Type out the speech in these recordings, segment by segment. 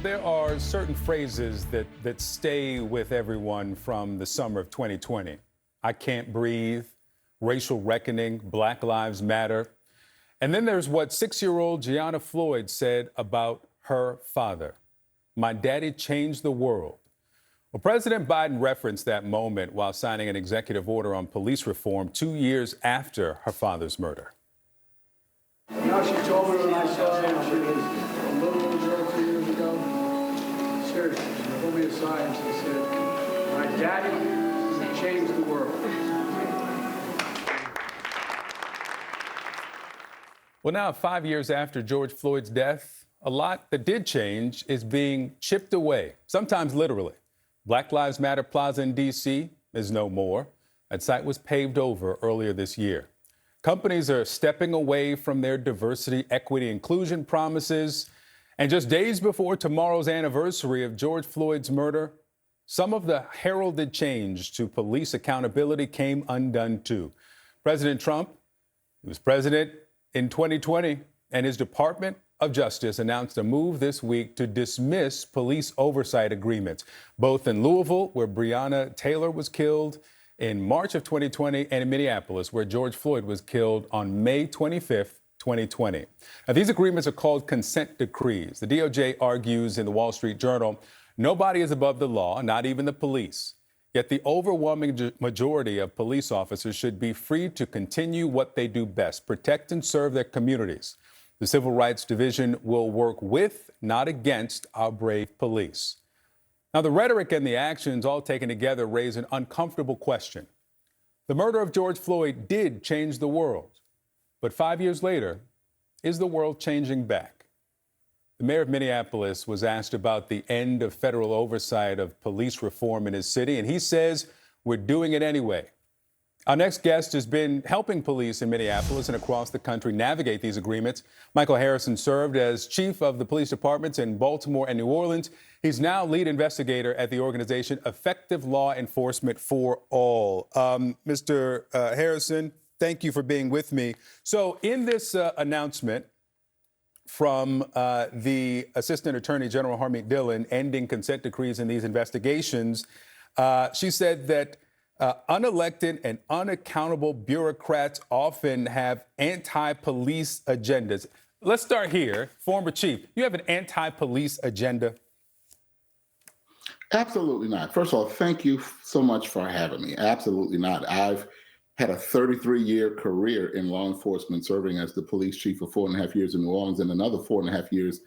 there are certain phrases that stay with everyone from the summer of 2020. I can't breathe, racial reckoning, Black Lives Matter. And then there's what 6-year-old Gianna Floyd said about her father. My daddy changed the world. Well, President Biden referenced that moment while signing an executive order on police reform 2 years after her father's murder. You know, she told me when I saw her, she was a little girl 2 years ago. Seriously, she pulled me aside and she said, my daddy changed the world. Well, now, 5 years after George Floyd's death, a lot that did change is being chipped away, sometimes literally. Black Lives Matter Plaza in D.C. is no more. That site was paved over earlier this year. Companies are stepping away from their diversity, equity, inclusion promises. And just days before tomorrow's anniversary of George Floyd's murder, some of the heralded change to police accountability came undone too. President Trump, who was president in 2020, and his Department of Justice announced a move this week to dismiss police oversight agreements, both in Louisville, where Breonna Taylor was killed in March of 2020, and in Minneapolis, where George Floyd was killed on May 25th, 2020. Now, these agreements are called consent decrees. The DOJ argues in the Wall Street Journal, nobody is above the law, not even the police. Yet the overwhelming majority of police officers should be free to continue what they do best, protect and serve their communities. The Civil Rights Division will work with, not against, our brave police. Now, the rhetoric and the actions all taken together raise an uncomfortable question. The murder of George Floyd did change the world. But 5 years later, is the world changing back? The mayor of Minneapolis was asked about the end of federal oversight of police reform in his city, and he says we're doing it anyway. Our next guest has been helping police in Minneapolis and across the country navigate these agreements. Michael Harrison served as chief of the police departments in Baltimore and New Orleans. He's now lead investigator at the organization Effective Law Enforcement for All. Mr. Harrison, thank you for being with me. So in this announcement from the Assistant Attorney General Harmeet Dillon ending consent decrees in these investigations, she said that unelected and unaccountable bureaucrats often have anti-police agendas. Let's start here. Former chief, you have an anti-police agenda? Absolutely not. First of all, thank you so much for having me. Absolutely not. I've had a 33-year career in law enforcement, serving as the police chief for 4.5 years in New Orleans and another 4.5 years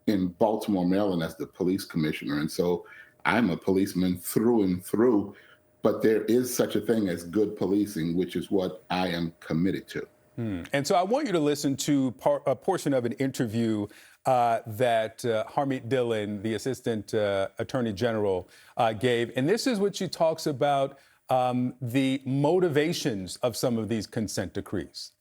in Baltimore, Maryland as the police commissioner. And so I'm a policeman through and through. But there is such a thing as good policing, which is what I am committed to. And so I want you to listen to a portion of an interview that Harmeet Dillon, the Assistant Attorney General, gave. And this is what she talks about the motivations of some of these consent decrees.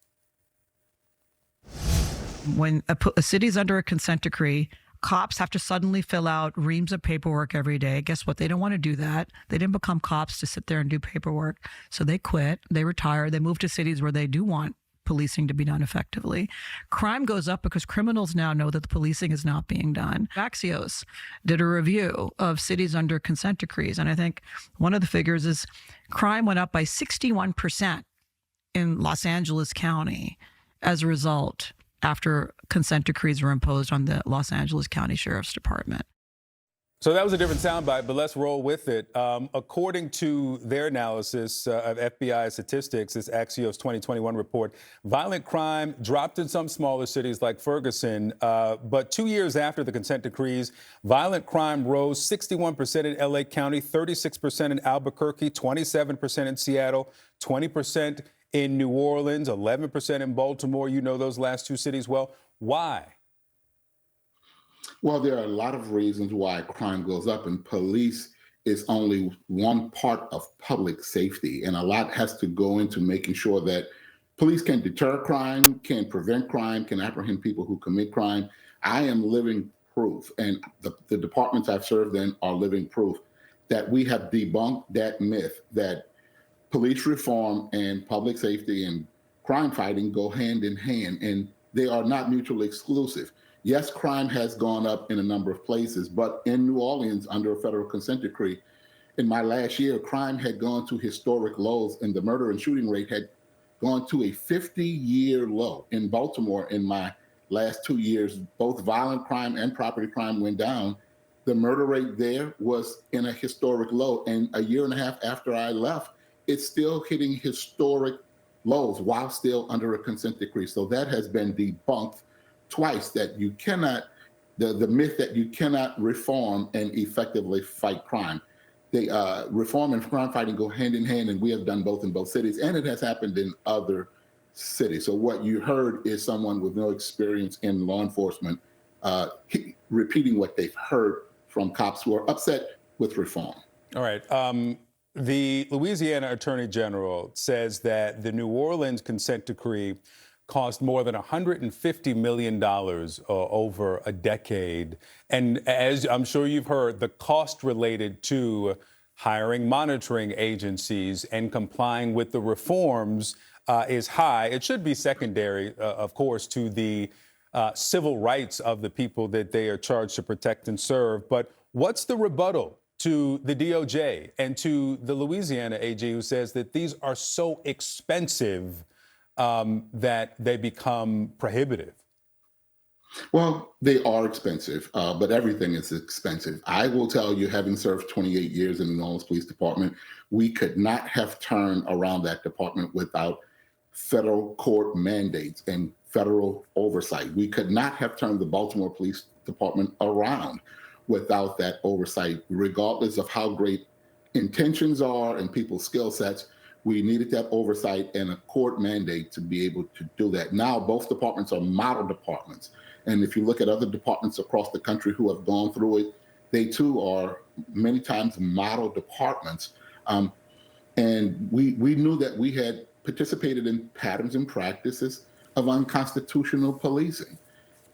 When a city's under a consent decree, cops have to suddenly fill out reams of paperwork every day. Guess what? They don't want to do that. They didn't become cops to sit there and do paperwork. So they quit, they retire, they move to cities where they do want policing to be done effectively. Crime goes up because criminals now know that the policing is not being done. Axios did a review of cities under consent decrees. And I think one of the figures is crime went up by 61% in Los Angeles County as a result after consent decrees were imposed on the Los Angeles County Sheriff's Department. So that was a different soundbite, but let's roll with it. According to their analysis of FBI statistics, this Axios 2021 report, violent crime dropped in some smaller cities like Ferguson, but 2 years after the consent decrees, violent crime rose 61% in LA County, 36% in Albuquerque, 27% in Seattle, 20% in New Orleans, 11% in Baltimore. You know those last two cities well. Why? Well, there are a lot of reasons why crime goes up, and police is only one part of public safety. And a lot has to go into making sure that police can deter crime, can prevent crime, can apprehend people who commit crime. I am living proof, and the departments I've served in are living proof that we have debunked that myth that police reform and public safety and crime fighting go hand in hand, and they are not mutually exclusive. Yes, crime has gone up in a number of places, but in New Orleans, under a federal consent decree, in my last year, crime had gone to historic lows and the murder and shooting rate had gone to a 50-year low. In Baltimore, in my last 2 years, both violent crime and property crime went down. The murder rate there was in a historic low. And a year and a half after I left, it's still hitting historic lows while still under a consent decree. So that has been debunked twice, that you cannot, the myth that you cannot reform and effectively fight crime. Reform and crime fighting go hand in hand, and we have done both in both cities, and it has happened in other cities. So what you heard is someone with no experience in law enforcement repeating what they've heard from cops who are upset with reform. All right. The Louisiana Attorney General says that the New Orleans consent decree cost more than $150 million over a decade. And as I'm sure you've heard, the cost related to hiring monitoring agencies and complying with the reforms is high. It should be secondary, of course, to the civil rights of the people that they are charged to protect and serve. But what's the rebuttal to the DOJ and to the Louisiana AG, who says that these are so expensive that they become prohibitive? Well, they are expensive, but everything is expensive. I will tell you, having served 28 years in the New Orleans Police Department, we could not have turned around that department without federal court mandates and federal oversight. We could not have turned the Baltimore Police Department around without that oversight, regardless of how great intentions are and people's skill sets. We needed that oversight and a court mandate to be able to do that. Now, both departments are model departments. And if you look at other departments across the country who have gone through it, they too are many times model departments. And we knew that we had participated in patterns and practices of unconstitutional policing.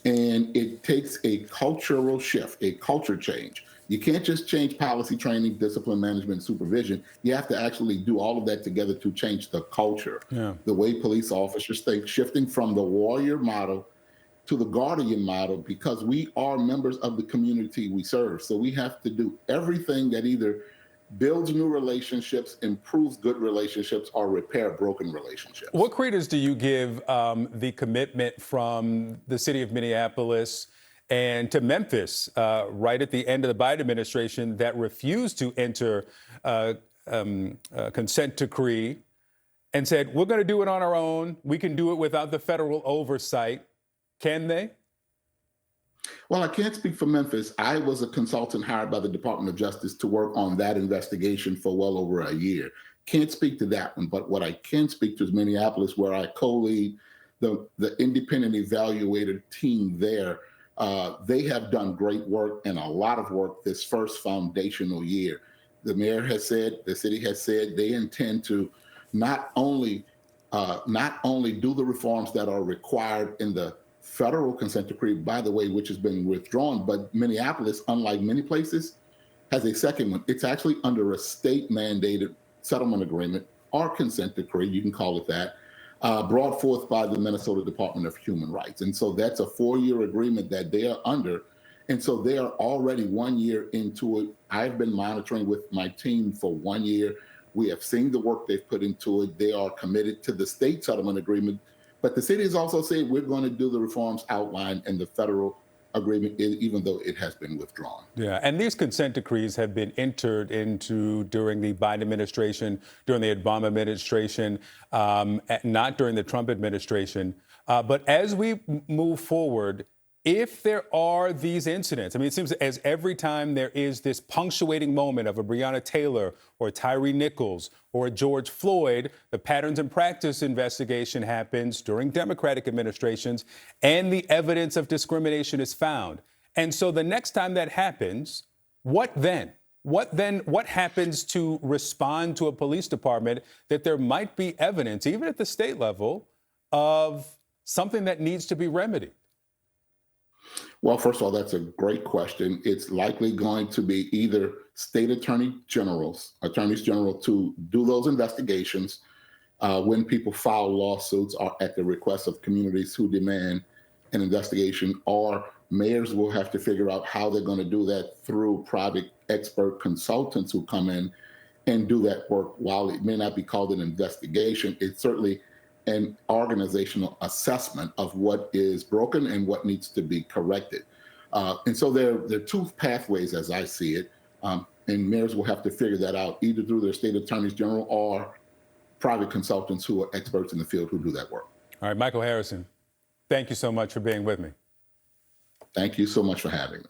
And it takes a cultural shift, a culture change. You can't just change policy, training, discipline, management, supervision. You have to actually do all of that together to change the culture, the way police officers think, shifting from the warrior model to the guardian model, because we are members of the community we serve. So we have to do everything that either builds new relationships, improves good relationships, or repair broken relationships. What credence do you give the commitment from the city of Minneapolis and to Memphis right at the end of the Biden administration that refused to enter a consent decree and said, we're going to do it on our own. We can do it without the federal oversight. Can they? Well, I can't speak for Memphis. I was a consultant hired by the Department of Justice to work on that investigation for well over a year. Can't speak to that one, but what I can speak to is Minneapolis, where I co-lead the independent evaluator team there. They have done great work and a lot of work this first foundational year. The mayor has said, the city has said they intend to not only do the reforms that are required in the federal consent decree, by the way, which has been withdrawn, but Minneapolis, unlike many places, has a second one. It's actually under a state mandated settlement agreement or consent decree, you can call it that, brought forth by the Minnesota Department of Human Rights. And so that's a 4-year agreement that they are under. And so they are already 1 year into it. I've been monitoring with my team for 1 year. We have seen the work they've put into it. They are committed to the state settlement agreement. But the city has also said we're going to do the reforms outlined in the federal agreement, even though it has been withdrawn. Yeah, and these consent decrees have been entered into during the Biden administration, during the Obama administration, not during the Trump administration. But as we move forward, if there are these incidents, I mean, it seems as every time there is this punctuating moment of a Breonna Taylor or Tyree Nichols or George Floyd, the patterns and practice investigation happens during Democratic administrations and the evidence of discrimination is found. And so the next time that happens, what then? What happens to respond to a police department that there might be evidence, even at the state level, of something that needs to be remedied? Well, first of all, that's a great question. It's likely going to be either state attorneys general to do those investigations when people file lawsuits or at the request of communities who demand an investigation, or Mayors will have to figure out how they're going to do that through private expert consultants who come in and do that work. While it may not be called an investigation, it's certainly an organizational assessment of what is broken and what needs to be corrected. And so there are two pathways as I see it, and mayors will have to figure that out either through their state attorneys general or private consultants who are experts in the field who do that work. All right, Michael Harrison, thank you so much for being with me. Thank you so much for having me.